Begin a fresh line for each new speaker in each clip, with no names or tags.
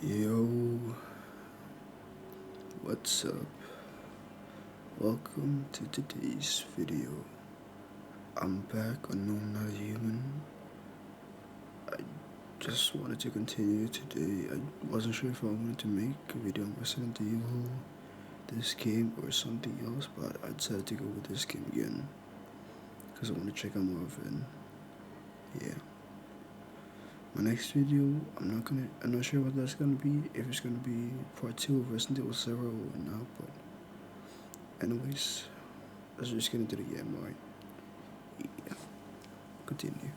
Yo, what's up? Welcome to today's video. I'm back on No Not Human. I just wanted to continue today. I wasn't sure if I wanted to make a video on Resident Evil, this game, or something else, but I decided to go with this game again because I want to check out more of it. Yeah. My next video, I'm not sure what that's gonna be. If it's gonna be part 2 of Resident Evil 0 or not, but anyways, let's just get into the game, alright? Yeah. Continue.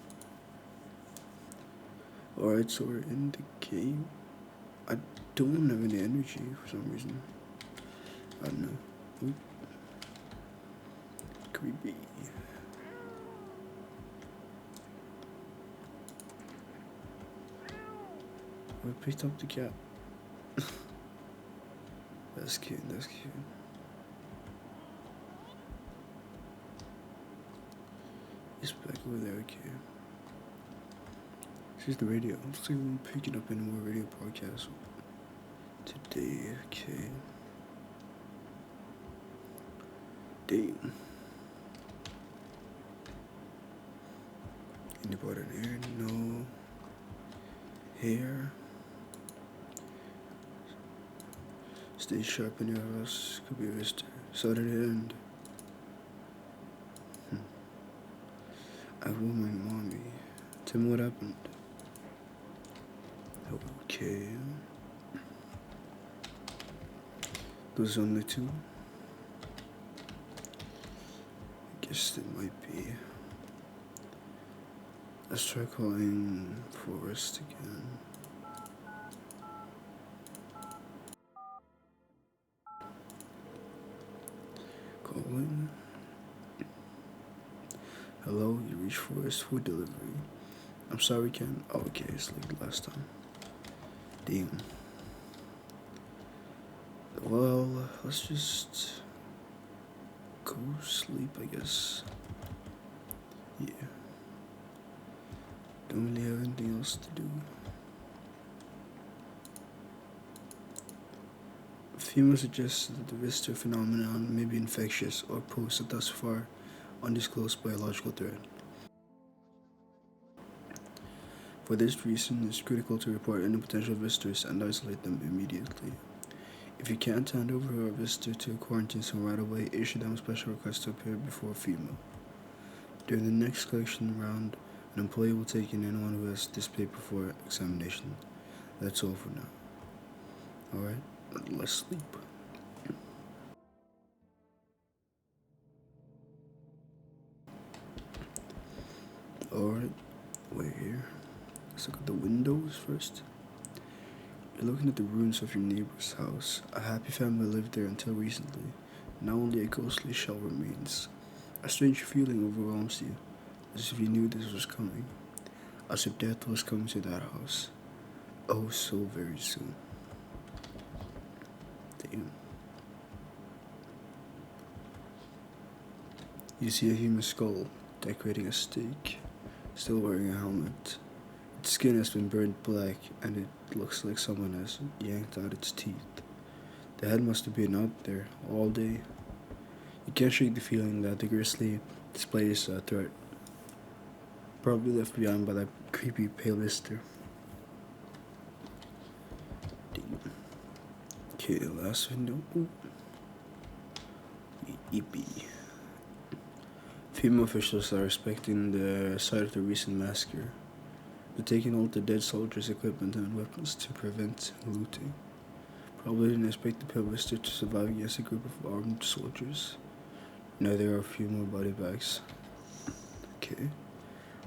Alright, so we're in the game. I don't have any energy for some reason. I don't know. Oop. Creepy. I picked up the cat. That's cute, that's cute. It's back over there, okay. This is the radio. Looks like we're picking up any more radio broadcasts today, okay. Damn. Anybody in here? No. Here. Stay sharp in your house. Could be a visitor. Southern end. I will my mommy. Tell me what happened. Okay. Those only two? I guess it might be. Let's try calling Forest again. Calling. Hello, you reached Forest Food Delivery. I'm sorry, Ken. Oh, okay, it's like last time. Damn. Well, let's just go sleep, I guess. Yeah. Don't really have anything else to do. FEMA suggests that the visitor phenomenon may be infectious or pose a thus far undisclosed biological threat. For this reason, it's critical to report any potential visitors and isolate them immediately. If you can't hand over a visitor to a quarantine zone right away, issue them a special request to appear before FEMA. During the next collection round, an employee will take in anyone who has this paper for examination. That's all for now. Alright, let's sleep. Alright, we're here. Let's look at the windows first. You're looking at the ruins of your neighbor's house. A happy family lived there until recently. Now only a ghostly shell remains. A strange feeling overwhelms you, as if you knew this was coming. As if death was coming to that house. Oh, so very soon. Damn. You see a human skull decorating a stake, still wearing a helmet. Its skin has been burned black, and it looks like someone has yanked out its teeth. The head must have been out there all day. You can't shake the feeling that the grisly display is a threat. Probably left behind by that creepy pale visitor. Okay, last window. Eepy. FEMA officials are expecting the site of the recent massacre. They're taking all the dead soldiers' equipment and weapons to prevent looting. Probably didn't expect the pale visitor to survive against a group of armed soldiers. Now there are a few more body bags. Okay.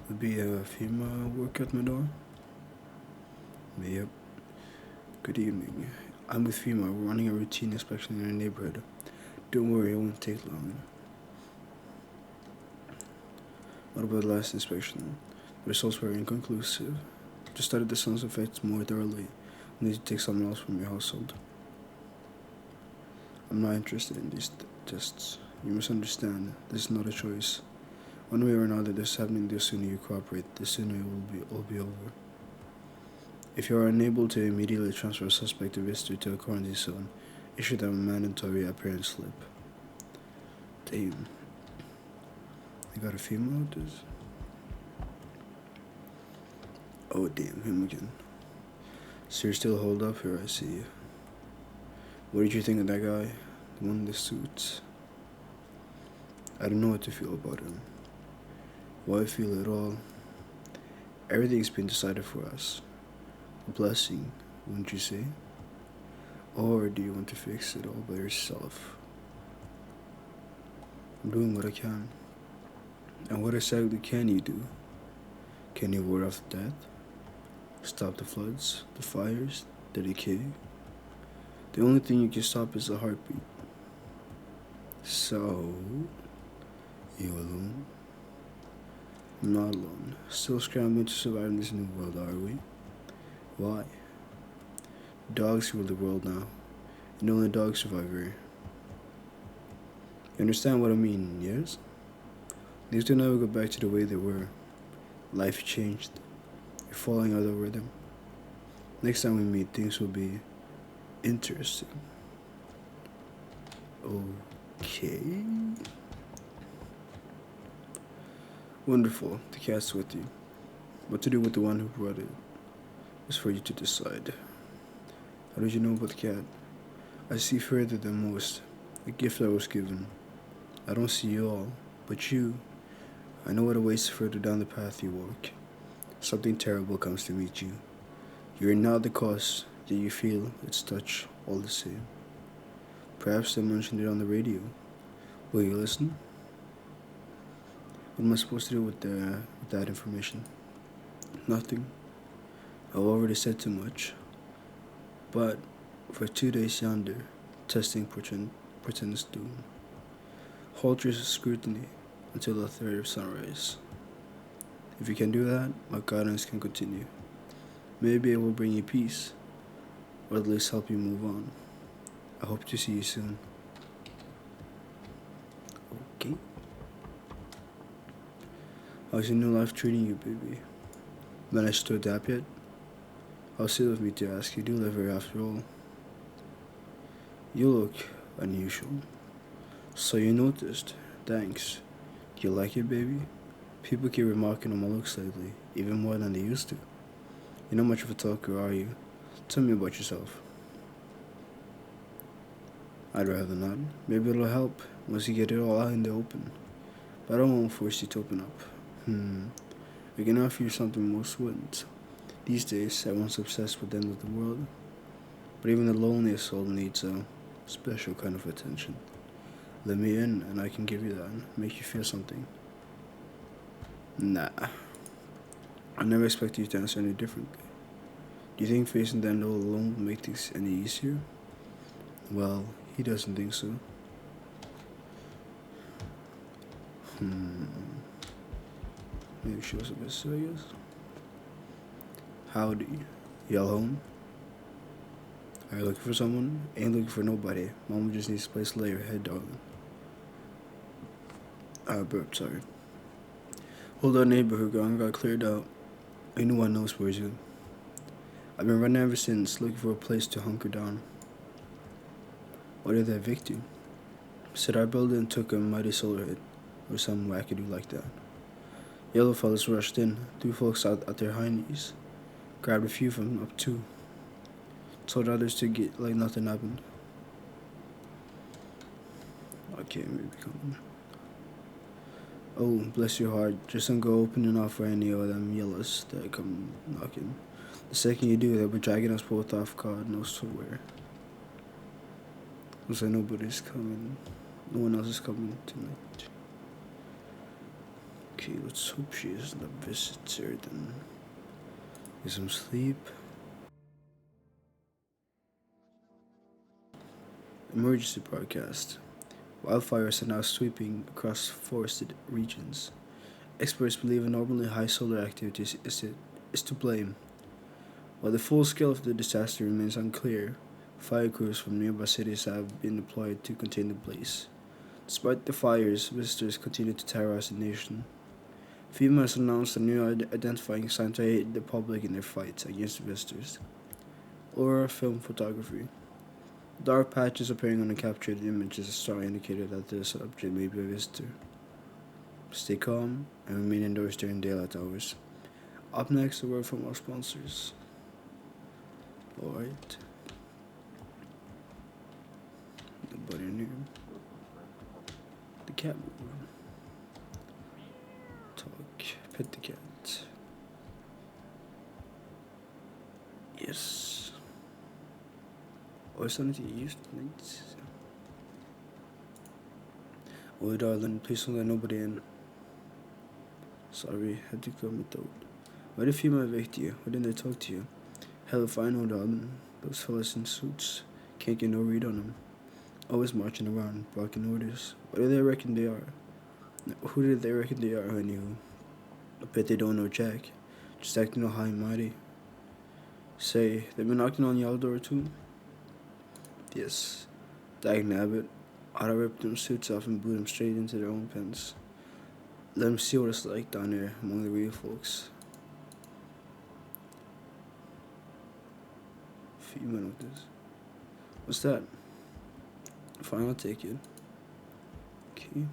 Would be a FEMA work at my door? Yep. Good evening. I'm with FEMA. We're running a routine inspection in our neighborhood. Don't worry, it won't take long. What about the last inspection? The results were inconclusive. To study the sun's effects more thoroughly, we need to take someone else from your household. I'm not interested in these tests. You must understand, this is not a choice. One way or another, this is happening. The sooner you cooperate, the sooner it will be over. If you are unable to immediately transfer a suspected visitor to a quarantine zone, issue them a mandatory appearance slip. Damn. I got a female with this? Oh, damn, him again. So you're still holed up here, I see. What did you think of that guy? The one in the suits? I don't know what to feel about him. Why I feel at all. Everything's been decided for us. A blessing, wouldn't you say? Or do you want to fix it all by yourself? I'm doing what I can. And what exactly can you do? Can you ward off death? Stop the floods, the fires, the decay? The only thing you can stop is a heartbeat. So, you alone? I'm not alone. Still scrambling to survive in this new world, are we? Why? Dogs rule the world now, and only dogs survive here. You understand what I mean, yes? Things will never go back to the way they were. Life changed. You're falling out of rhythm. Next time we meet, things will be interesting. Okay. Wonderful. The cat's with you. What to do with the one who brought it is for you to decide. How did you know about the cat? I see further than most. A gift I was given. I don't see you all, but you. I know what awaits further down the path you walk. Something terrible comes to meet you. You are not the cause, yet you feel its touch all the same. Perhaps they mentioned it on the radio. Will you listen? What am I supposed to do with that information? Nothing. I've already said too much. But for 2 days yonder, testing pretends doom. Hold your scrutiny until the third sunrise. If you can do that, my guidance can continue. Maybe it will bring you peace, or at least help you move on. I hope to see you soon. Okay. How's your new life treating you, baby? Managed to adapt yet? How silly of me to ask. You do live here after all. You look unusual. So you noticed. Thanks. You like it, baby? People keep remarking on my looks lately, even more than they used to. You're not much of a talker, are you? Tell me about yourself. I'd rather not. Maybe it'll help once you get it all out in the open. But I won't force you to open up. I can offer you something most wouldn't. These days, everyone's obsessed with the end of the world. But even the loneliest soul needs a special kind of attention. Let me in, and I can give you that. Make you feel something. Nah. I never expected you to answer any differently. Do you think facing the end all alone will make things any easier? Well, he doesn't think so. Maybe she was a bit serious. Howdy. Y'all home? Are you looking for someone? Ain't looking for nobody. Mama just needs a place to lay her head, darling. I burped, sorry. Hold our neighborhood got cleared out. Anyone knows where's you. I've been running ever since, looking for a place to hunker down. Why did they evict you? Said our building took a mighty solar hit, or some wackadoo like that. Yellow fellas rushed in, threw folks out at their high knees, grabbed a few from up too, told others to get like nothing happened. Okay, maybe coming. Oh, bless your heart, just don't go opening off for any of them yellows that come knocking. The second you do, they'll be dragging us both off God knows to where. Looks like nobody's coming. No one else is coming tonight. Okay, let's hope she isn't a visitor then. Get some sleep. Emergency broadcast. Wildfires are now sweeping across forested regions. Experts believe a normally high solar activity is to blame. While the full scale of the disaster remains unclear, fire crews from nearby cities have been deployed to contain the blaze. Despite the fires, visitors continue to terrorize the nation. Females announced a new identifying sign to aid the public in their fights against visitors. Or film photography. Dark patches appearing on the captured image is a strong indicator that the subject may be a visitor. Stay calm and remain indoors during daylight hours. Up next, a word from our sponsors. Alright. Nobody in here. The cat move. Talk. Pet the cat. Yes. Or something to get used to things. Oh, darling, please don't let nobody in. Sorry, had to come with out. What if he might evict you? Why didn't they talk to you? Hell if I know, darling. Those fellas in suits can't get no read on them. Always marching around, barking orders. What do they reckon they are? Who do they reckon they are, anywho? I bet they don't know Jack. Just acting all high and mighty. Say, they been knocking on your door too? Yes. Dag nabbit. I'd rip them suits off and boot them straight into their own pens. Let them see what it's like down there among the real folks. Female with this. What's that? Fine, I'll take it. Okay.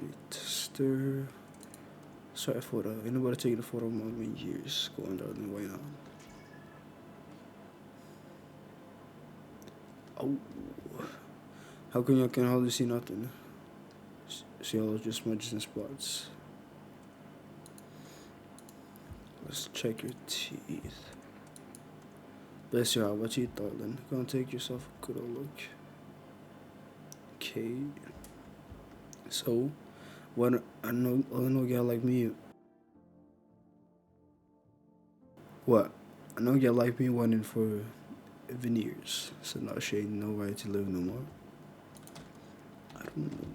Wait, stir. Sorry, photo. Ain't nobody taking a photo of me in years. Go on, darling, why not? Oh. How come y'all can hardly see nothing? See all just smudges and spots. Let's check your teeth. Bless your heart, what you thought then? Go and take yourself a good old look. Okay. So, what I know y'all like me. What? I know y'all like me wanting for veneers. So now she ain't no right to live no more. I don't know.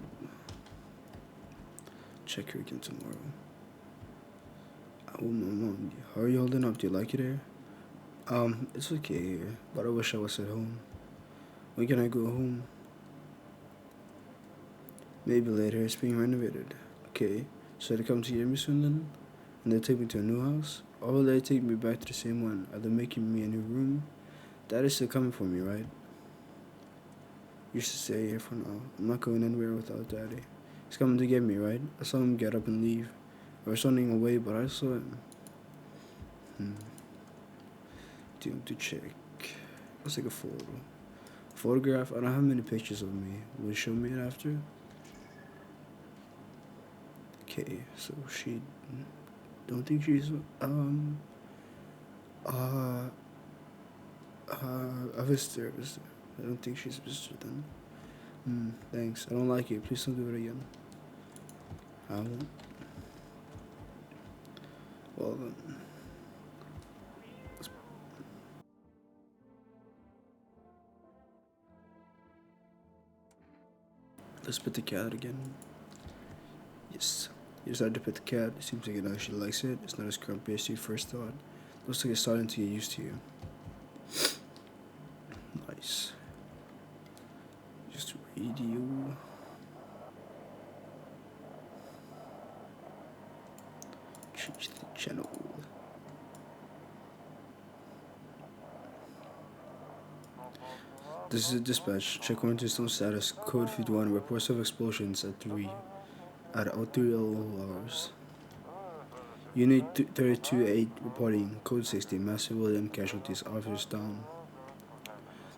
Check her again tomorrow. Oh, my mom. How are you holding up? Do you like it here? It's okay here, but I wish I was at home. When can I go home? Maybe later. It's being renovated. Okay, so they come to get me soon then? And they take me to a new house? Or will they take me back to the same one? Are they making me a new room? Dad is still coming for me, right? You should stay here for now. I'm not going anywhere without Daddy. He's coming to get me, right? I saw him get up and leave. I was running away, but I saw him. To check. Let's take a photo. Photograph? I don't have many pictures of me. Will you show me it after? Okay, so she don't think she's a visitor. I don't think she's a visitor then. Thanks. I don't like it. Please don't do it again. I won't. Well then. Let's pet the cat again. Yes. You decided to pet the cat. It seems like it actually likes it. It's not as grumpy as you first thought. Looks like it's starting to get used to you. Nice. Just radio. Change the channel. This is a dispatch. Check Winterstone status. Code 51. Reports of explosions at 3 hours. Unit 32-8 reporting. Code 60. Mass civilian casualties. Officers down.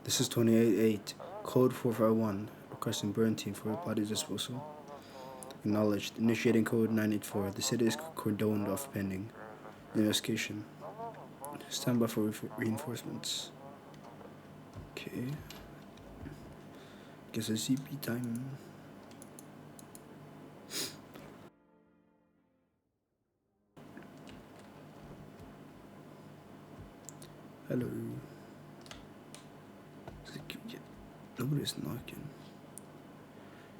This is 28-8. Code 451. Requesting burn team for body disposal. Acknowledged. Initiating code 984. The city is cordoned off pending investigation. Stand by for reinforcements. Okay. Guess it's CP time. Hello. Nobody's knocking.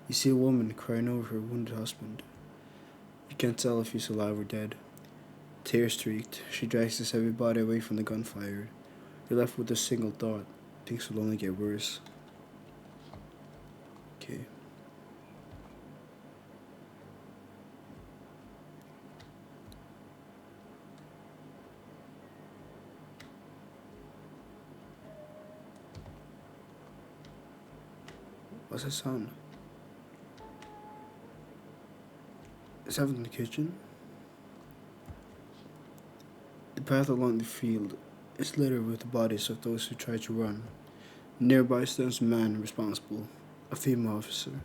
You see a woman crying over her wounded husband. You can't tell if he's alive or dead. Tear-streaked, she drags his heavy body away from the gunfire. You're left with a single thought. Things will only get worse. Okay. What's that sound? Is that in the kitchen? The path along the field is littered with the bodies of those who tried to run. Nearby stands a man responsible, a female officer.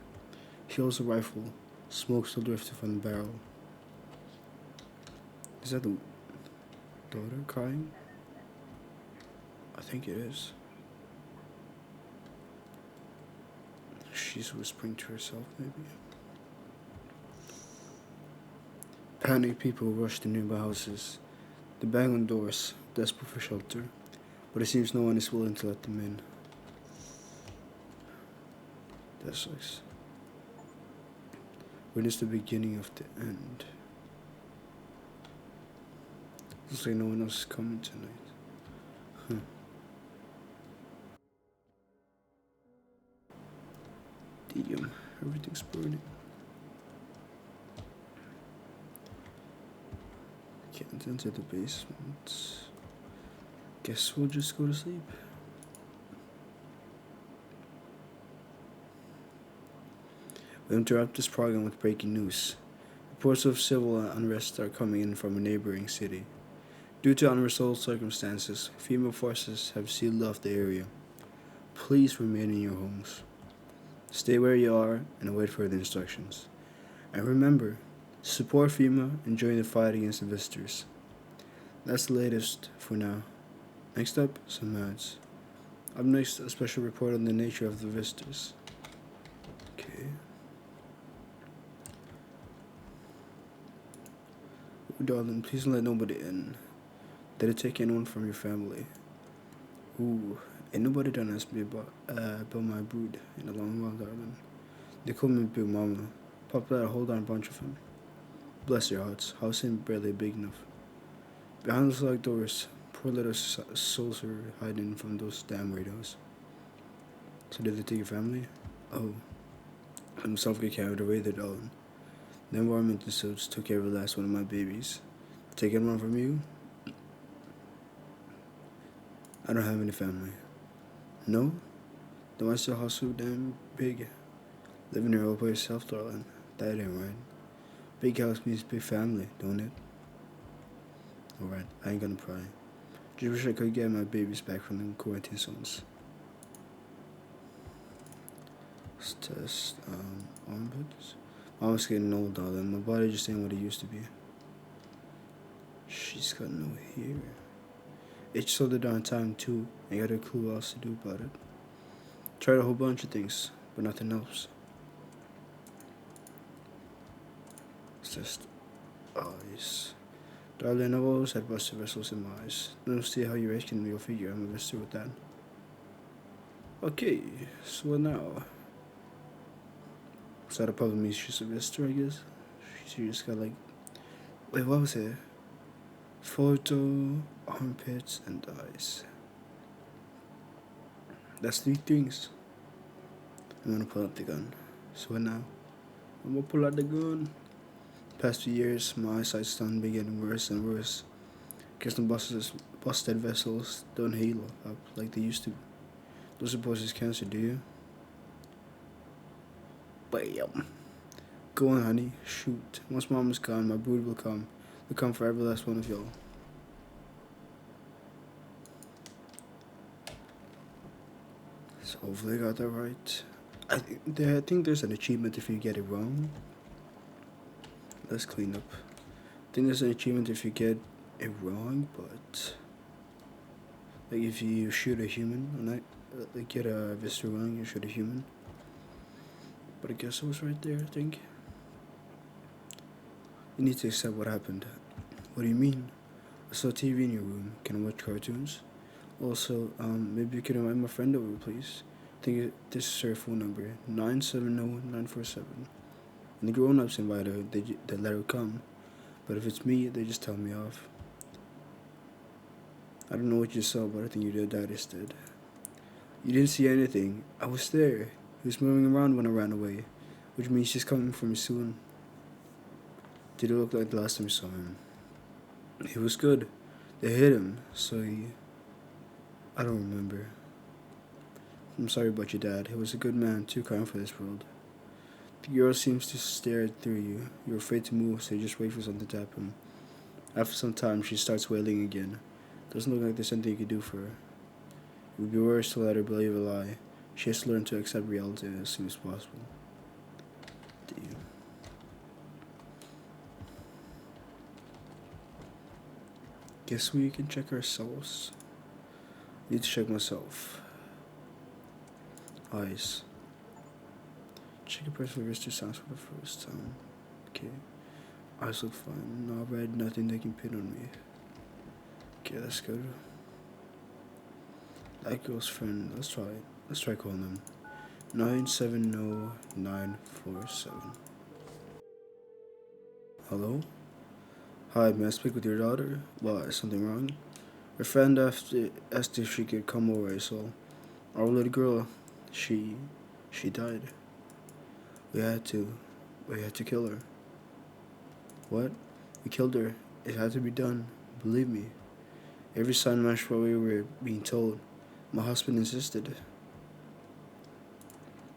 He holds a rifle, smoke still drifting from the barrel. Is that the daughter crying? I think it is. She's whispering to herself, maybe. Panicked people rush to nearby houses. They bang on doors, desperate for shelter, but it seems no one is willing to let them in. That sucks. Witness the beginning of the end. Looks like no one else is coming tonight. Huh. Damn, everything's burning. Can't enter the basement. Guess we'll just go to sleep. We interrupt this program with breaking news. Reports of civil unrest are coming in from a neighboring city. Due to unresolved circumstances, FEMA forces have sealed off the area. Please remain in your homes. Stay where you are and await further instructions. And remember, support FEMA and join the fight against the visitors. That's the latest for now. Next up, some ads. Up next, a special report on the nature of the visitors. Okay. Oh, darling, please don't let nobody in. Did it take anyone from your family? Ooh, ain't nobody done asked me about my brood in a long while, darling. They call me Big Mama. Pop out a whole darn bunch of them. Bless your hearts, house ain't barely big enough. Behind those locked doors, poor little souls are hiding from those damn weirdos. So did they take your family? Oh, I myself get carried away there, darling. The environmental suits took every last one of my babies. Taking one from you? I don't have any family. No? Then why's your house so damn big? Living here all by yourself, darling. That ain't right. Big house means big family, don't it? Alright, I ain't gonna pry. Just wish I could get my babies back from the quarantine zones. Let's test, armpits. Mama's getting old, darling. My body just ain't what it used to be. She's got no hair. It's all the darn time, too. Ain't got a clue what else to do about it. Tried a whole bunch of things, but nothing else. It's just eyes. Darling, I've always had busted vessels in my eyes. Don't see how you're asking me your figure. I'm a visitor with that. Okay, so what now? So that probably means she's a visitor, I guess. She just got like... Wait, what was it? Photo, armpits, and eyes. That's 3 things. I'm gonna pull out the gun. So what now? I'm gonna pull out the gun. Past few years, my eyesight's done been getting worse and worse. Guess the busted vessels don't heal up like they used to. Don't suppose it's cancer, do you? Bam. Go on, honey. Shoot. Once Mama's gone, my brood will come. They'll come for every last one of y'all. So hopefully I got that right. I think there's an achievement if you get it wrong. Let's clean up. I think there's an achievement if you get it wrong, but like if you shoot a human, or not, like get a visitor wrong, you shoot a human. But I guess it was right there, I think. You need to accept what happened. What do you mean? I saw TV in your room. Can I watch cartoons? Also, maybe you could invite my friend over, please. I think this is her phone number, 970-947. And the grown-ups invite her, they let her come. But if it's me, they just tell me off. I don't know what you saw, but I think your dad is dead. You didn't see anything. I was there. He was moving around when I ran away, which means she's coming for me soon. Did it look like the last time you saw him? He was good. They hit him, so I don't remember. I'm sorry about your dad. He was a good man, too kind for this world. The girl seems to stare through you. You're afraid to move, so you just wait for something to happen. After some time, she starts wailing again. Doesn't look like there's anything you can do for her. It would be worse to let her believe a lie. She has to learn to accept reality as soon as possible. Damn. Guess we can check ourselves. Need to check myself. Eyes. Check a person with wrist sounds for the first time. Okay. Eyes look fine. No red, nothing they can pin on me. Okay, that's good. That girl's friend. Let's try it. Let's try calling them. 970947. Hello? Hi, may I speak with your daughter? Why, is something wrong? Her friend asked if she could come over, so our little girl, she died. We had to kill her. What? We killed her. It had to be done. Believe me. Every sign matched what we were being told. My husband insisted.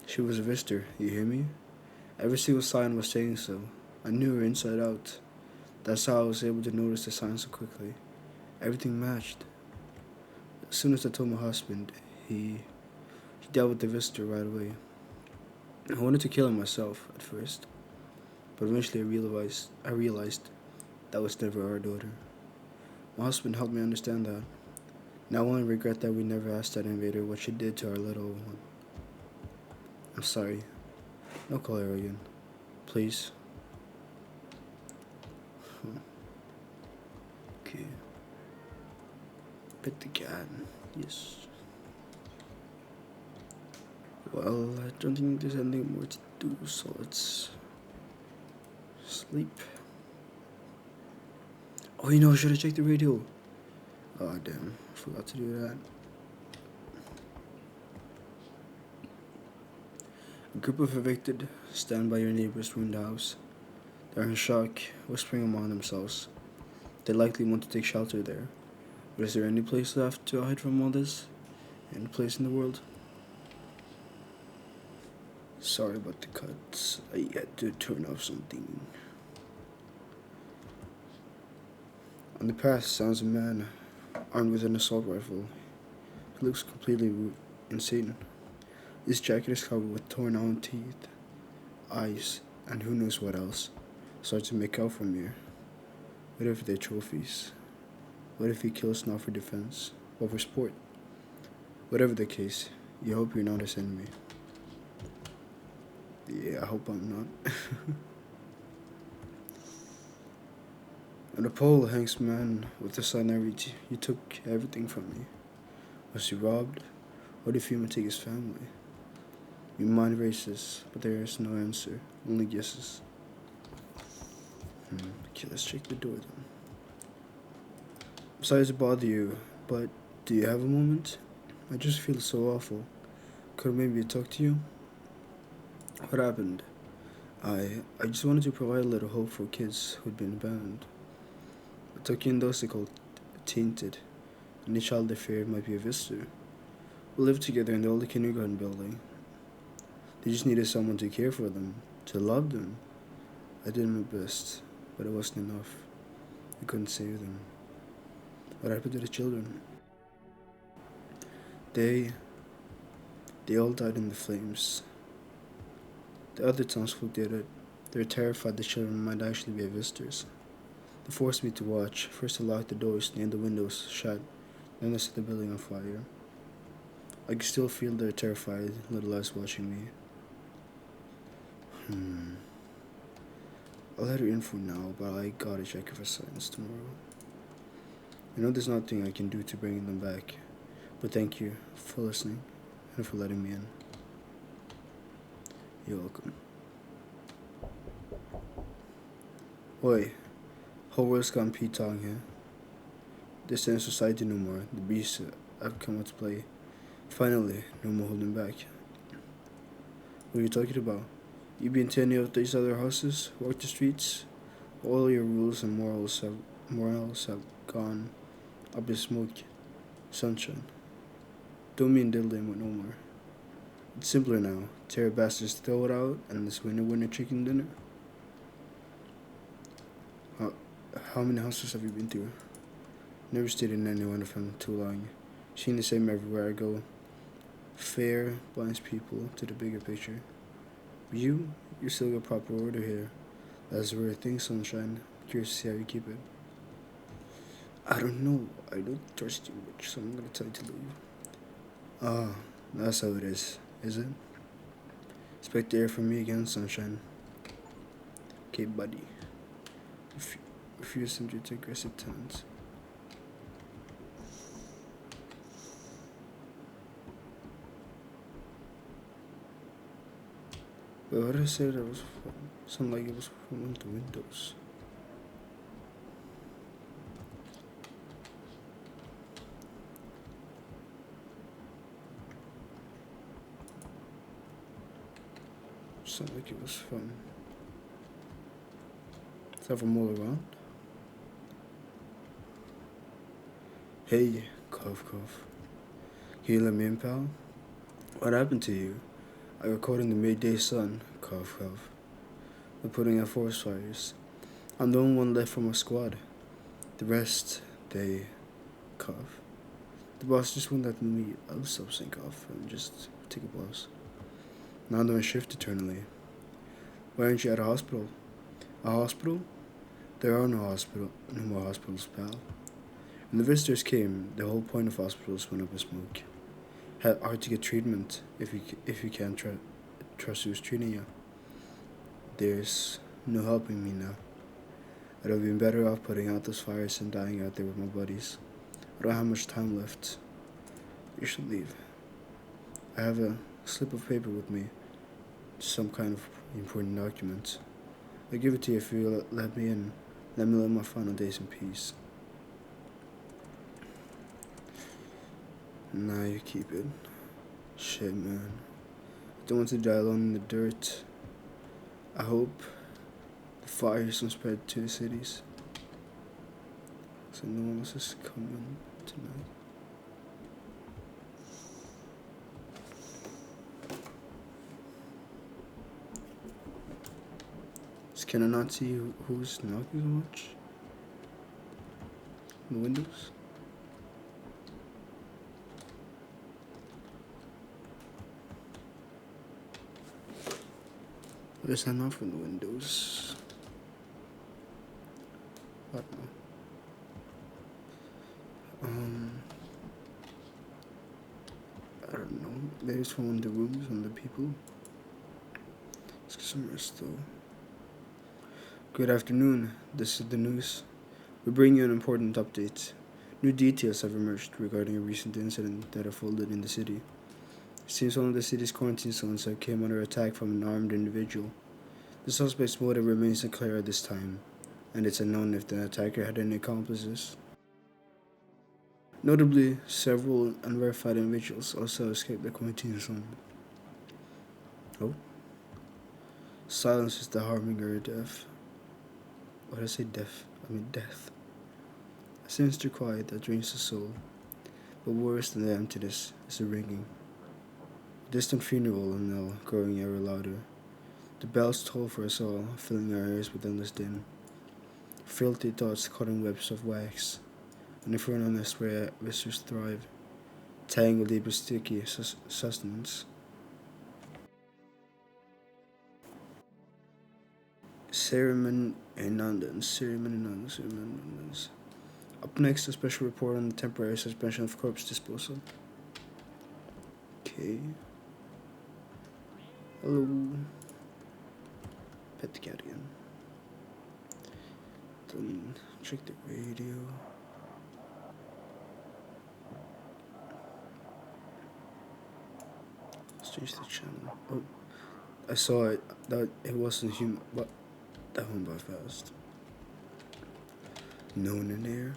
She was a visitor, you hear me? Every single sign was saying so. I knew her inside out. That's how I was able to notice the signs so quickly. Everything matched. As soon as I told my husband, he dealt with the visitor right away. I wanted to kill him myself at first, but eventually I realized that was never our daughter. My husband helped me understand that. Now I only regret that we never asked that invader what she did to our little one. I'm sorry. Don't call her again. Please. Okay. Pet the cat. Yes. Well, I don't think there's anything more to do, so let's sleep. Oh, I should have checked the radio. Oh, damn. I forgot to do that. A group of evicted stand by your neighbor's ruined house. They're in shock, whispering among themselves. They likely want to take shelter there. But is there any place left to hide from all this? Any place in the world? Sorry about the cuts. I had to turn off something. On the path sounds a man armed with an assault rifle. He looks completely insane. His jacket is covered with torn out teeth, eyes, and who knows what else. It's hard to make out from here. What if they're trophies? What if he kills not for defense, but for sport? Whatever the case, you hope you're not his enemy. Yeah, I hope I'm not. On the pole hangs a man with a sign that reads, "You took everything from me." Was he robbed? Or did Fema take his family? Your mind races, but there is no answer, only guesses. Okay, let's check the door then. I'm sorry to bother you, but do you have a moment? I just feel so awful. Could maybe talk to you? What happened? I just wanted to provide a little hope for kids who'd been abandoned. I took you in those they called tainted. Any child they feared might be a visitor. We lived together in the old kindergarten building. They just needed someone to care for them, to love them. I did my best, but it wasn't enough. I couldn't save them. What happened to the children? They all died in the flames. The other townsfolk did it. They were terrified the children might actually be visitors. They forced me to watch. First I locked the doors, nailed the windows shut, then I set the building on fire. I could still feel their terrified little eyes watching me. I'll let her in for now, but I gotta check for signs tomorrow. I know there's nothing I can do to bring them back, but thank you for listening and for letting me in. You're welcome. Oi, whole world's gone P-Tong here. This ain't society no more. The beasts have come out to play. Finally, no more holding back. What are you talking about? You been to any of these other houses? Walk the streets? All your rules and morals have gone up in smoke, sunshine. Don't mean diddling with no more. It's simpler now. Tear bastards throw it out, and this winner chicken dinner. How, how many houses have you been through? Never stayed in any one of them too long. Seen the same everywhere I go. Fear blinds people to the bigger picture. You still got proper order here. That's a rare thing, sunshine. Curious to see how you keep it. I don't know. I don't trust you much, so I'm gonna tell you to leave. Ah, that's how it is it? Expect to hear from me again, sunshine. Okay, buddy. Refuse to take aggressive tenants. But what did I say that was from? Sounded like it was from one of the windows. Sounded like it was from. Is that from all around? Hey, cough, cough. Can you let me in, pal? What happened to you? I got caught in the midday sun, cough, cough. We're putting out forest fires. I'm the only one left from our squad. The rest, they cough. The boss just wouldn't let me. I'll stop saying cough and just take a pause. Now I'm doing shift eternally. Why aren't you at a hospital? A hospital? There are no more hospitals, pal. When the visitors came, the whole point of hospitals went up in smoke. Hard to get treatment if you can't trust who's treating you. There's no helping me now. I'd have been better off putting out those fires and dying out there with my buddies. I don't have much time left. You should leave. I have a slip of paper with me, some kind of important document. I'll give it to you if you let me in. Let me live my final days in peace. Now you keep it. Shit, man. I don't want to die alone in the dirt. I hope the fires don't spread to the cities. So no one else is coming tonight. Can I not see who's knocking so much? In the windows? There's that not from the windows? I don't know. I don't know. Maybe it's from one of the rooms, one of the people. Let's get some rest though. Good afternoon. This is the news. We bring you an important update. New details have emerged regarding a recent incident that unfolded in the city. It seems one of the city's quarantine zones came under attack from an armed individual. The suspect's motive remains unclear at this time, and it's unknown if the attacker had any accomplices. Notably, several unverified individuals also escaped the quarantine zone. Oh? Silence is the harbinger of death. What did I say death? I mean death. A sinister quiet that drains the soul, but worse than the emptiness is the ringing. A distant funeral knell growing ever louder. The bells toll for us all, filling our ears with endless din. Filthy thoughts caught in webs of wax, an inferno nest where visitors thrive, tangled deep with sticky sustenance. Ceremony Anandans. Up next, a special report on the temporary suspension of corpse disposal. Okay. Hello. Pet the cat again. Then check the radio. Let's change the channel. Oh, I saw it. That it wasn't human. What? That went by fast. No one in there.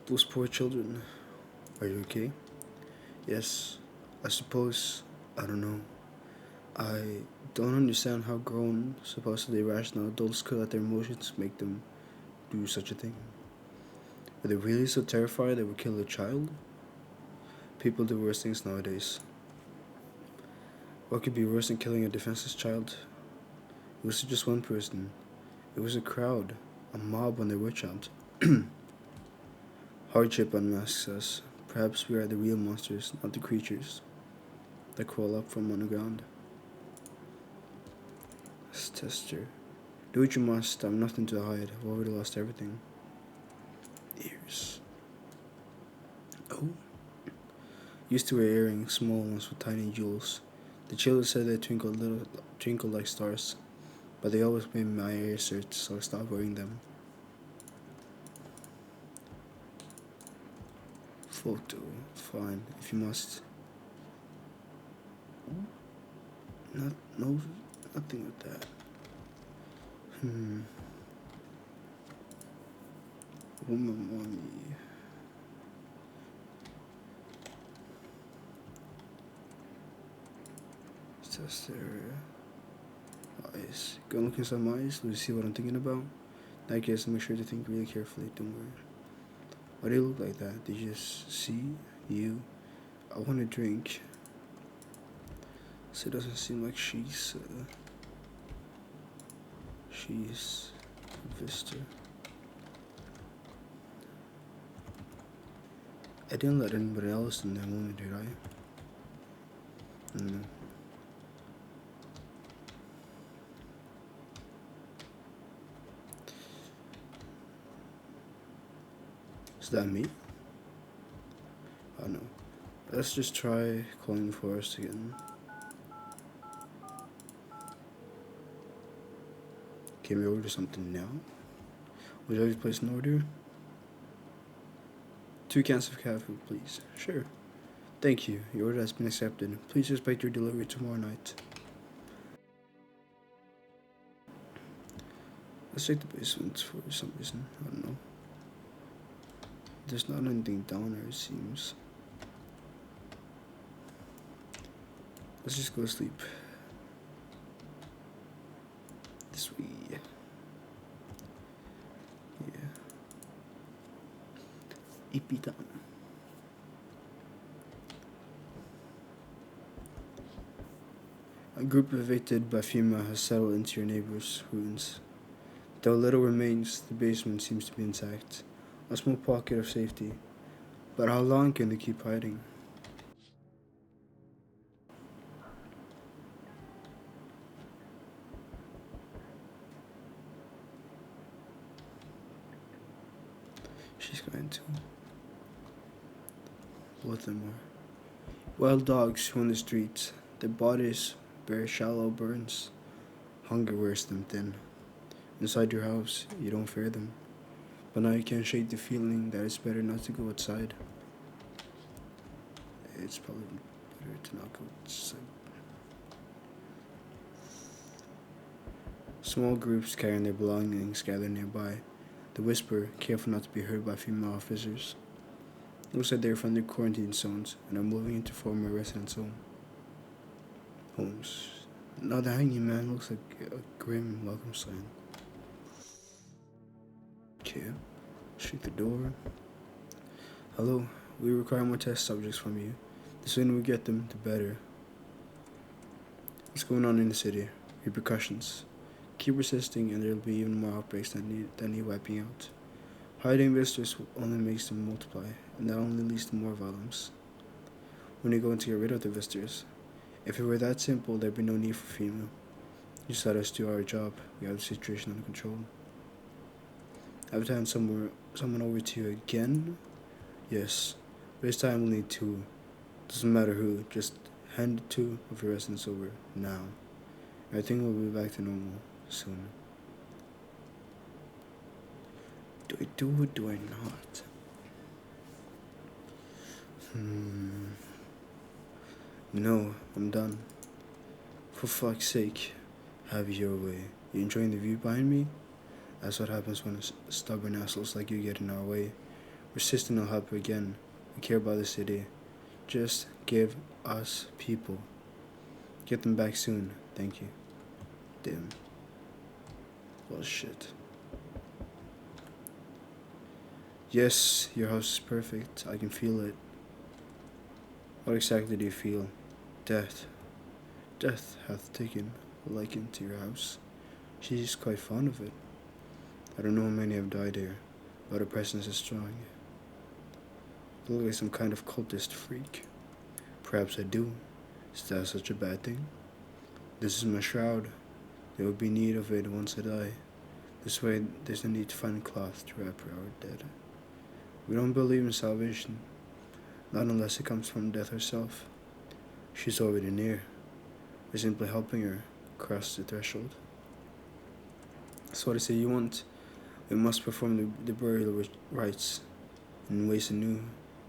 Those poor children. Are you okay? Yes, I suppose. I don't know. I don't understand how grown, supposedly rational adults could let their emotions make them do such a thing. Are they really so terrified they would kill a child? People do worse things nowadays. What could be worse than killing a defenseless child? It was just one person. It was a crowd, a mob on their witch hunt. Hardship unmasks us. Perhaps we are the real monsters, not the creatures that crawl up from underground. Tester. Do what you must. I'm nothing to hide. I've already lost everything. Ears. Oh. Used to wear earrings, small ones with tiny jewels. The children said they twinkled like stars, but they always made my ears hurt, so I stopped wearing them. Photo. Fine, if you must. No, nothing with that. Woman mommy. Test area. Eyes. Go look inside my eyes. Will you see what I'm thinking about? In that case, make sure to think really carefully. Don't worry. Why do you look like that? Did you just see you? I want a drink. So it doesn't seem like she's Vista. I didn't let anybody else in that moment, did I? No. Is that me? Oh no. Let's just try calling the forest again. Can we order something now? Would you like to place an order? 2 cans of cat food, please. Sure. Thank you. Your order has been accepted. Please expect your delivery tomorrow night. Let's check the basement for some reason. I don't know. There's not anything down there, it seems. Let's just go to sleep. Sweet. Yeah. EP done. A group evicted by FEMA has settled into your neighbor's ruins. Though little remains, the basement seems to be intact. A small pocket of safety. But how long can they keep hiding? She's going to. Both of them are. Wild dogs roam the streets. Their bodies bear shallow burns. Hunger wears them thin. Inside your house, you don't fear them. But now you can't shake the feeling that it's better not to go outside. It's probably better to not go outside. Small groups carrying their belongings gather nearby. They whisper, careful not to be heard by female officers. It looks like they're from their quarantine zones and are moving into former residence homes. Now the hanging man looks like a grim welcome sign. Okay, shut the door. Hello, we require more test subjects from you. The sooner we get them, the better. What's going on in the city? Repercussions. Keep resisting and there will be even more outbreaks that need wiping out. Hiding visitors only makes them multiply, and that only leads to more violence. When are you going to get rid of the visitors? If it were that simple, there'd be no need for FEMA. Just let us do our job. We have the situation under control. I've hand someone over to you again? Yes. But this time we'll need 2. Doesn't matter who, just hand 2 of your residents over now. Everything will be back to normal soon. Do I do or do I not? No, I'm done. For fuck's sake, have it your way. You enjoying the view behind me? That's what happens when stubborn assholes like you get in our way. Resist and I'll help you again. We care about the city. Just give us people. Get them back soon. Thank you. Damn. Well, shit. Yes, your house is perfect. I can feel it. What exactly do you feel? Death. Death hath taken a liking to your house. She is quite fond of it. I don't know how many have died here, but her presence is strong. You look like some kind of cultist freak. Perhaps I do. Is that such a bad thing? This is my shroud. There will be need of it once I die. This way, there's no need to find cloth to wrap our dead. We don't believe in salvation, not unless it comes from death herself. She's already near. We're simply helping her cross the threshold. So what I say you want? We must perform the burial rites in ways anew.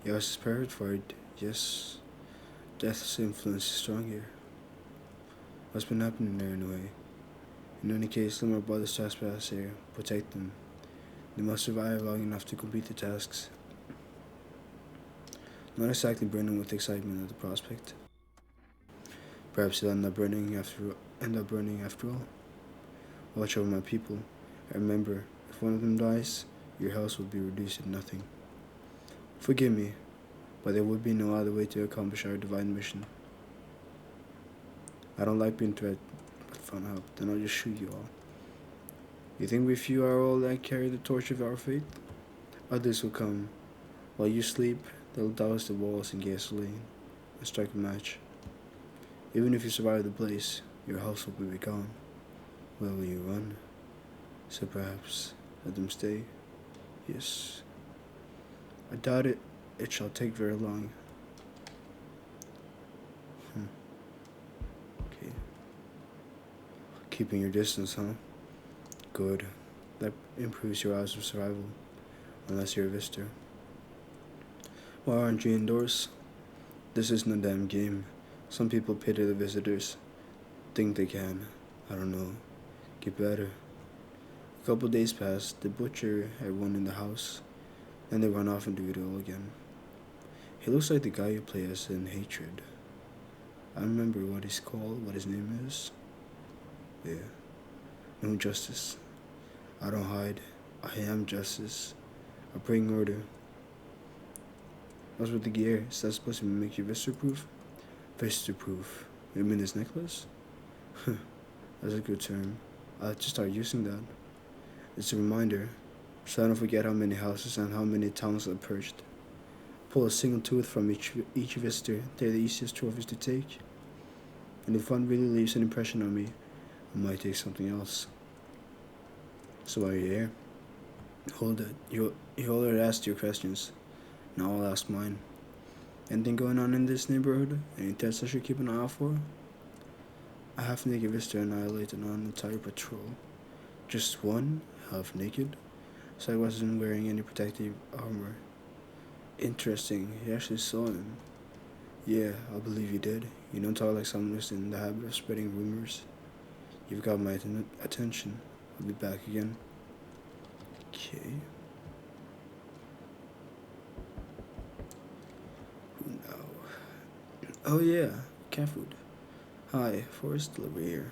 Your house is perfect for it. Yes, death's influence is strong here. What's been happening there anyway? In any case, let my brothers trespass here. Protect them. They must survive long enough to complete the tasks. Not exactly burning with excitement at the prospect. Perhaps they'll end up burning after all. Watch over my people. And remember, if one of them dies, your house will be reduced to nothing. Forgive me, but there would be no other way to accomplish our divine mission. I don't like being threatened, but if I'm help, then I'll just shoot you all. You think we few are all that carry the torch of our faith? Others will come. While you sleep, they'll douse the walls in gasoline and strike a match. Even if you survive the blaze, your house will be gone. Where will you run? So perhaps let them stay. Yes. I doubt it shall take very long. Okay. Keeping your distance, huh? Good. That improves your odds of survival, unless you're a visitor. Why aren't you indoors? This is no damn game. Some people pity the visitors. Think they can. I don't know. Get better. A couple days passed. The butcher had one in the house. Then they run off and do it all again. He looks like the guy you play as in Hatred. I remember what he's called, what his name is. Yeah. No justice. I don't hide. I am justice. I bring order. What's with the gear? Is that supposed to make you visitor-proof? Visitor-proof? You mean this necklace? That's a good term. I'll have to start using that. It's a reminder, so I don't forget how many houses and how many towns I've purged. Pull a single tooth from each visitor. They're the easiest trophies to take. And if one really leaves an impression on me, I might take something else. So while you're here, hold it. You already asked your questions. Now I'll ask mine. Anything going on in this neighborhood? Any threats I should keep an eye out for? A half-naked visitor annihilated an entire patrol. Just one, half-naked? So I wasn't wearing any protective armor. Interesting, you actually saw him. Yeah, I believe you did. You don't talk like someone who's in the habit of spreading rumors. You've got my attention. I'll be back again. Okay. Who now? Oh yeah, cat food. Hi, Forest Delivery here.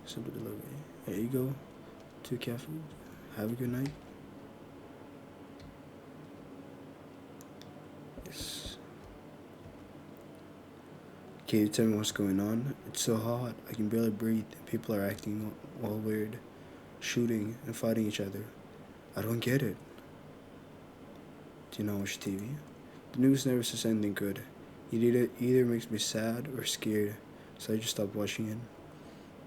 Simple delivery. There you go. 2 cat food. Have a good night. Yes. Can you tell me what's going on? It's so hot. I can barely breathe. People are acting all weird. Shooting and fighting each other. I don't get it. Do you not watch TV? The news never says anything good. It either makes me sad or scared, so I just stopped watching it.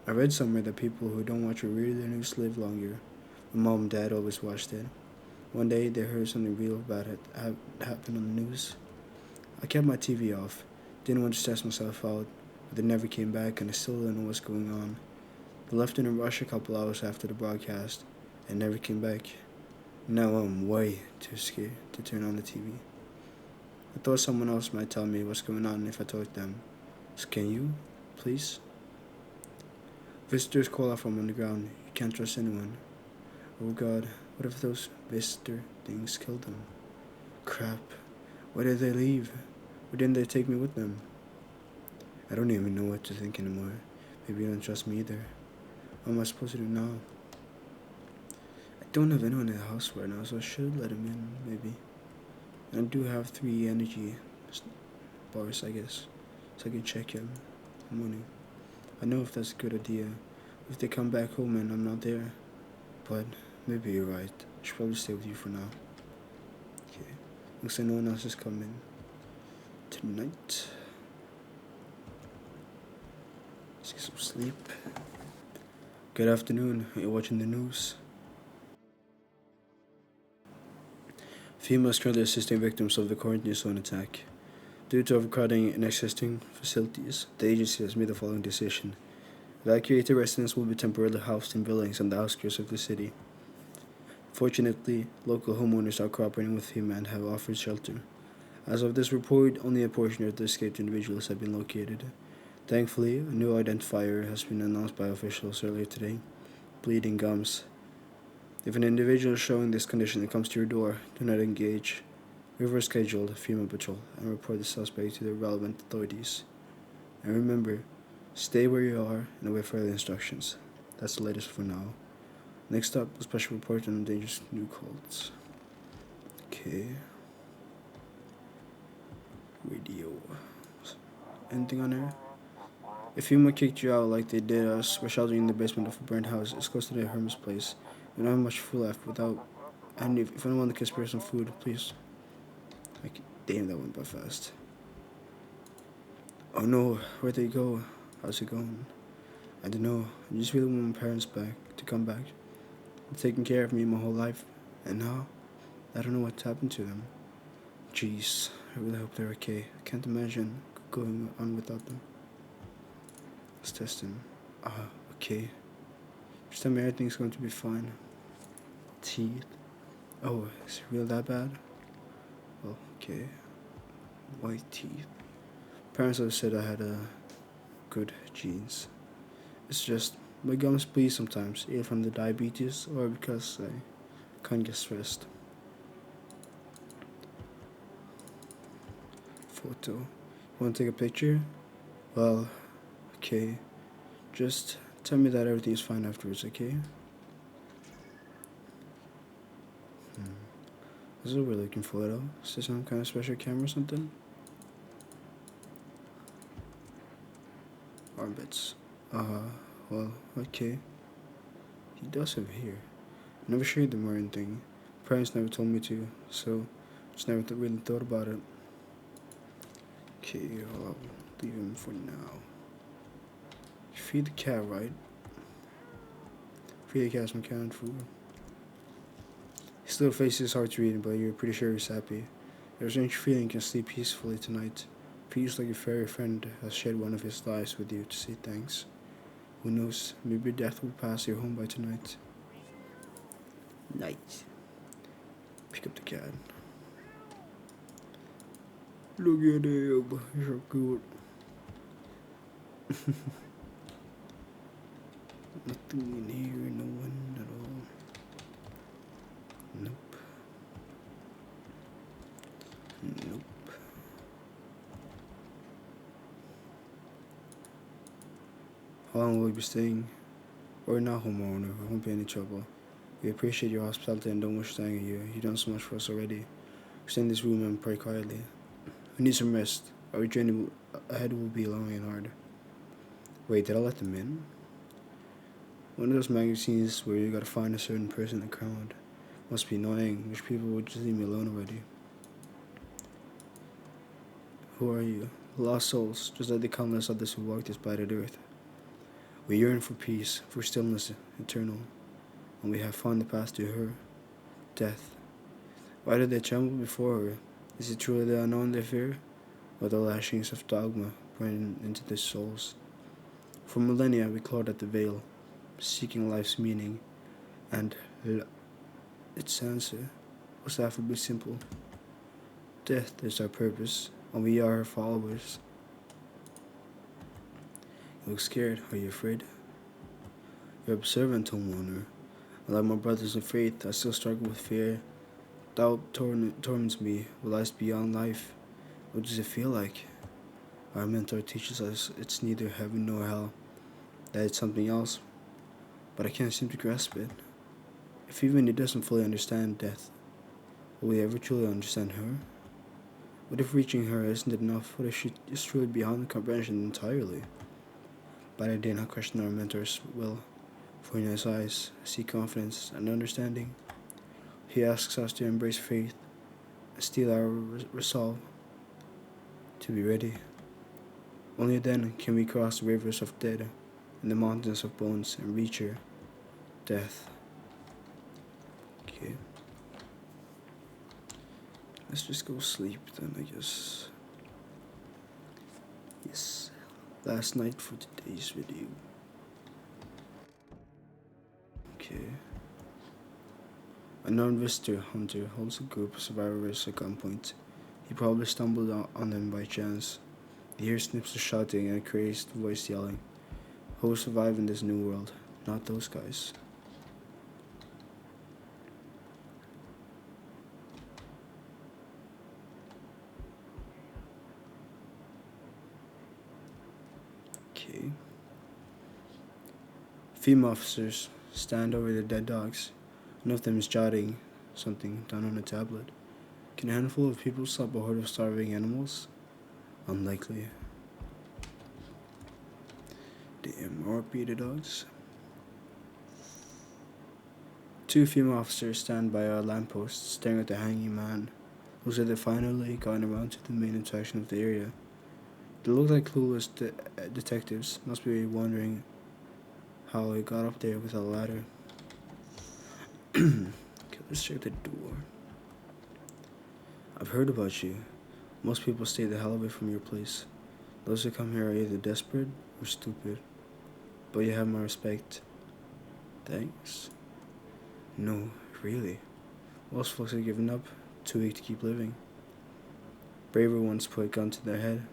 I read somewhere that people who don't watch or read the news live longer. My mom and dad always watched it. One day they heard something real bad had happened on the news. I kept my TV off. Didn't want to stress myself out, but they never came back and I still don't know what's going on. They left in a rush a couple hours after the broadcast and never came back. Now I'm way too scared to turn on the TV. I thought someone else might tell me what's going on if I told them. So can you, please? Visitors call out from underground. You can't trust anyone. Oh God, what if those visitor things killed them? Crap. Why did they leave? Why didn't they take me with them? I don't even know what to think anymore. Maybe you don't trust me either. What am I supposed to do now? I don't have anyone in the house right now, so I should let him in, maybe. I do have 3 energy bars, I guess, so I can check him in the morning. I know if that's a good idea. If they come back home and I'm not there, but maybe you're right. I should probably stay with you for now. Okay. Looks like no one else is coming tonight. Let's get some sleep. Good afternoon. Are you watching the news? Females currently assisting victims of the quarantine zone attack. Due to overcrowding in existing facilities, the agency has made the following decision. Evacuated residents will be temporarily housed in buildings on the outskirts of the city. Fortunately, local homeowners are cooperating with FEMA and have offered shelter. As of this report, only a portion of the escaped individuals have been located. Thankfully, a new identifier has been announced by officials earlier today: bleeding gums. If an individual is showing this condition that comes to your door, do not engage. Reverse schedule the FEMA patrol and report the suspect to the relevant authorities. And remember, stay where you are and await further instructions. That's the latest for now. Next up, a special report on dangerous new cults. Okay. Radio. Anything on there? If FEMA kicked you out like they did us, we're sheltering in the basement of a burnt house. It's close to the hermit's place. We don't have much food left without. And if anyone can spare some food, please. Like, damn, that went by fast. Oh no, where'd they go? How's it going? I don't know. I just really want my parents back to come back. They've taken care of me my whole life, and now I don't know what's happened to them. Jeez, I really hope they're okay. I can't imagine going on without them. Let's test them. Okay. Just tell me everything's going to be fine. Teeth. Oh, is it real that bad? Well, okay. White teeth. Parents have said I had good genes. It's just my gums bleed sometimes, either from the diabetes or because I can't get stressed. Photo. You want to take a picture? Well, okay. Just tell me that everything's fine afterwards, okay? This is a really looking photo. Is this some kind of special camera or something? Armpits. Well, okay. He does have hair. I never showed them or anything. Parents never told me to, so just never really thought about it. Okay, I'll leave him for now. Feed the cat, right? Feed the cat some canned food. His little face is hard to read, but you're pretty sure he's happy. There's a strange feeling you can sleep peacefully tonight. Feels like a fairy friend has shared one of his lives with you to say thanks. Who knows, maybe death will pass your home by tonight. Night. Pick up the cat. Look at him, he's so cute. Nothing in here, no one at all. Nope. Nope. How long will we be staying? We're not homeowner, we won't be any trouble. We appreciate your hospitality and don't wish to anger you. You've done so much for us already. Stay in this room and pray quietly. We need some rest. Our journey ahead will be long and hard. Wait, did I let them in? One of those magazines where you gotta find a certain person in the crowd. Must be annoying. Wish people would just leave me alone already. Who are you? Lost souls, just like the countless others who walked this blighted earth. We yearn for peace, for stillness eternal, and we have found the path to her, death. Why did they tremble before her? Is it truly the unknown they fear, or the lashings of dogma burning into their souls? For millennia we clawed at the veil, seeking life's meaning, and its answer was laughably simple. Death is our purpose, and we are her followers. You look scared. Are you afraid? You're observant, homeowner. Like my brothers in faith, I still struggle with fear. Doubt torments me with lies beyond life. What does it feel like? Our mentor teaches us it's neither heaven nor hell, that it's something else, but I can't seem to grasp it. If even he doesn't fully understand death, will he ever truly understand her? What if reaching her isn't enough? What if she is truly beyond comprehension entirely? But I did not question our mentor's will, for in his eyes I see confidence and understanding. He asks us to embrace faith and steel our resolve to be ready. Only then can we cross the rivers of death and the mountains of bones and reach her death. Okay. Let's just go sleep then, I guess. Yes. Last night for today's video. Okay. A non-visitor hunter holds a group of survivors at gunpoint. He probably stumbled on them by chance. He hears snips of shouting and a crazed voice yelling. Who will survive in this new world? Not those guys. Okay. Female officers stand over the dead dogs. One of them is jotting something down on a tablet. Can a handful of people stop a horde of starving animals? Unlikely. Damn, RP the dogs. Two female officers stand by a lamppost, staring at the hanging man. Looks like they've finally gotten around to the main attraction of the area. They look like clueless detectives, must be wondering how they got up there with a ladder. Okay, let's check the door. I've heard about you. Most people stay the hell away from your place. Those who come here are either desperate or stupid. But you have my respect. Thanks. No, really. Most folks have given up, too weak to keep living. Braver ones put a gun to their head.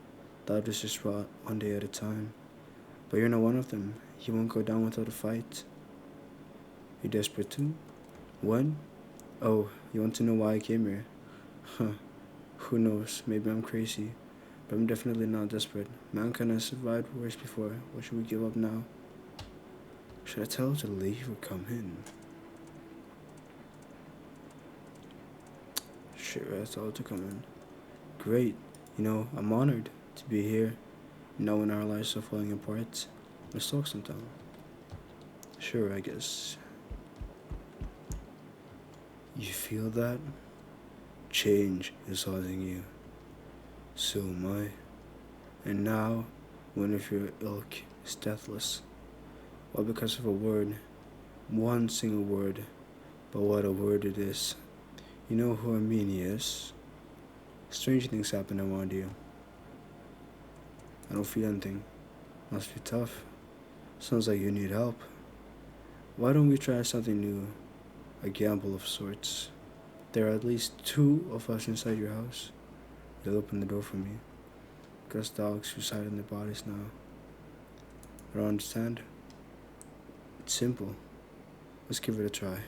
The others just rot one day at a time. But you're not one of them. You won't go down without a fight. You desperate too? What? Oh, you want to know why I came here? Huh. Who knows? Maybe I'm crazy. But I'm definitely not desperate. Mankind has survived worse before. What should we give up now? Should I tell her to leave or come in? Sure, I tell her to come in. Great. You know, I'm honored to be here. Knowing our lives are falling apart. Let's talk sometime. Sure, I guess. You feel that? Change is haunting you. So am I. And now, one of your ilk is deathless. All because of a word. One single word. But what a word it is. You know who Armenia is? Strange things happen around you. I don't feel anything. Must be tough. Sounds like you need help. Why don't we try something new? A gamble of sorts. There are at least two of us inside your house. You'll open the door for me. Because dogs reside in their bodies now. I don't understand. It's simple. Let's give it a try.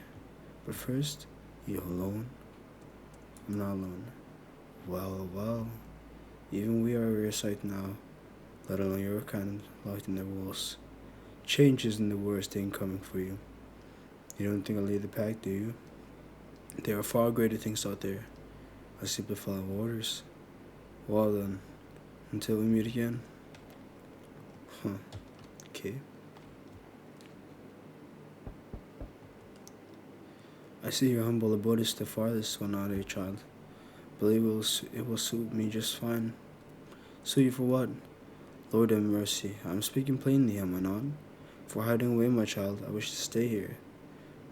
But first, you alone? I'm not alone. Well. Even we are at your sight now. Let alone your kind locked in their walls. Change isn't the worst thing coming for you. You don't think I'll lead the pack, do you? There are far greater things out there. I simply follow orders. Well then, until we meet again. Huh. Okay. I see your humble abode is the farthest one out of your child. Believe it will suit me just fine. Suit you for what? Lord have mercy. I'm speaking plainly, am I not? For hiding away my child, I wish to stay here.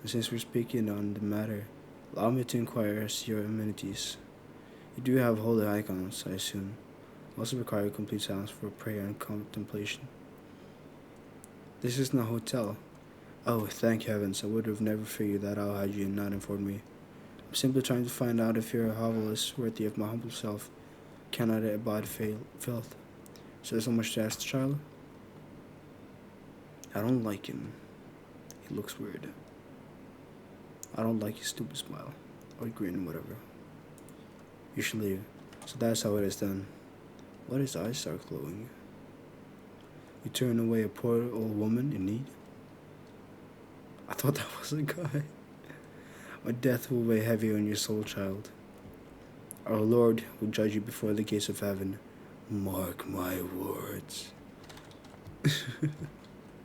And since we're speaking on the matter, allow me to inquire as to your amenities. You do have holy icons, I assume. Also require complete silence for prayer and contemplation. This isn't a hotel. Oh, thank heavens, I would have never figured that out had you not informed me. I'm simply trying to find out if your hovel is worthy of my humble self. Cannot abide filth. Is there so much to ask, child? I don't like him. He looks weird. I don't like his stupid smile. Or grin, whatever. You should leave. So that's how it is then. Why his eyes start glowing? You turn away a poor old woman in need? I thought that was a guy. My death will weigh heavy on your soul, child. our Lord will judge you before the gates of heaven. Mark my words.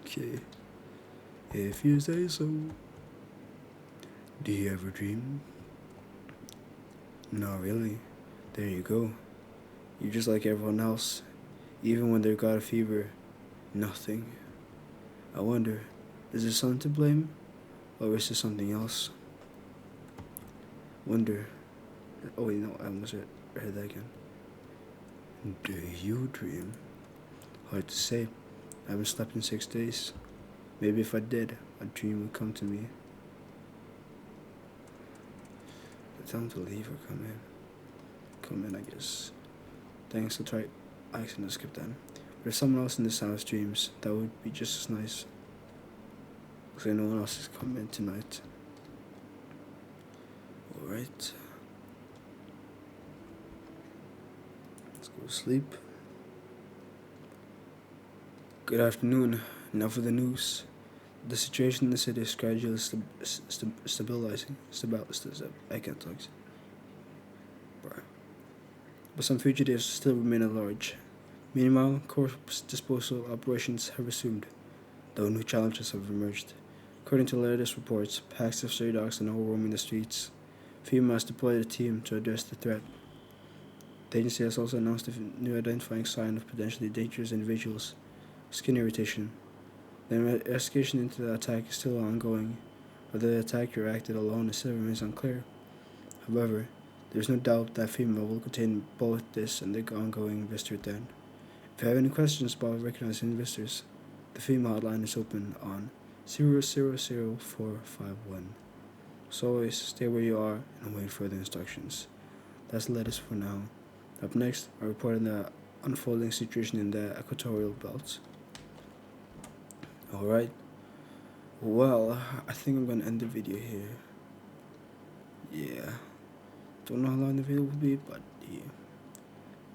Okay. If you say so. Do you ever dream? Not really. There you go. You're just like everyone else. Even when they've got a fever, nothing. I wonder, is the sun to blame? Or is there something else? Wonder. Oh wait, no, I almost heard that again. Do you dream? Hard to say. I haven't slept in 6 days. Maybe if I did, a dream would come to me. Tell him to leave or come in. Come in, I guess. Thanks, I'll try asking to skip that. But if someone else in this house dreams, that would be just as nice. Because no one else is coming in tonight. Alright. Let's go to sleep. Good afternoon. Now for the news. The situation in the city is gradually stabilizing. I can't talk. But some fugitives still remain at large. Meanwhile, corpse disposal operations have resumed, though new challenges have emerged. According to latest reports, packs of stray dogs are now roaming the streets. FEMA has deployed a team to address the threat. The agency has also announced a new identifying sign of potentially dangerous individuals: skin irritation. The investigation into the attack is still ongoing. Whether the attacker acted alone still remains unclear. However, there is no doubt that FEMA will contain both this and the ongoing visitor threat. If you have any questions about recognizing visitors, the FEMA hotline is open on 000451. So always, stay where you are and wait for the instructions. That's the latest for now. Up next, I report on the unfolding situation in the equatorial belt. Alright, well, I think I'm gonna end the video here. Yeah, don't know how long the video will be, but yeah.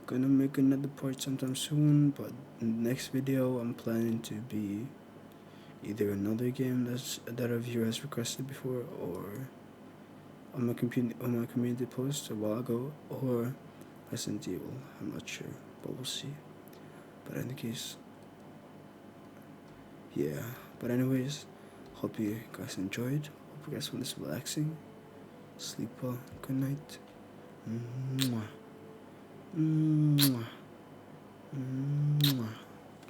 Gonna make another part sometime soon, but in the next video I'm planning to be either another game that a viewer has requested before, or on my community post a while ago, or Resident Evil. I'm not sure, but we'll see. But in the case, yeah. But anyways, hope you guys enjoyed. Hope you guys found this relaxing. Sleep well. Good night. Mwah. Mwah. Mwah.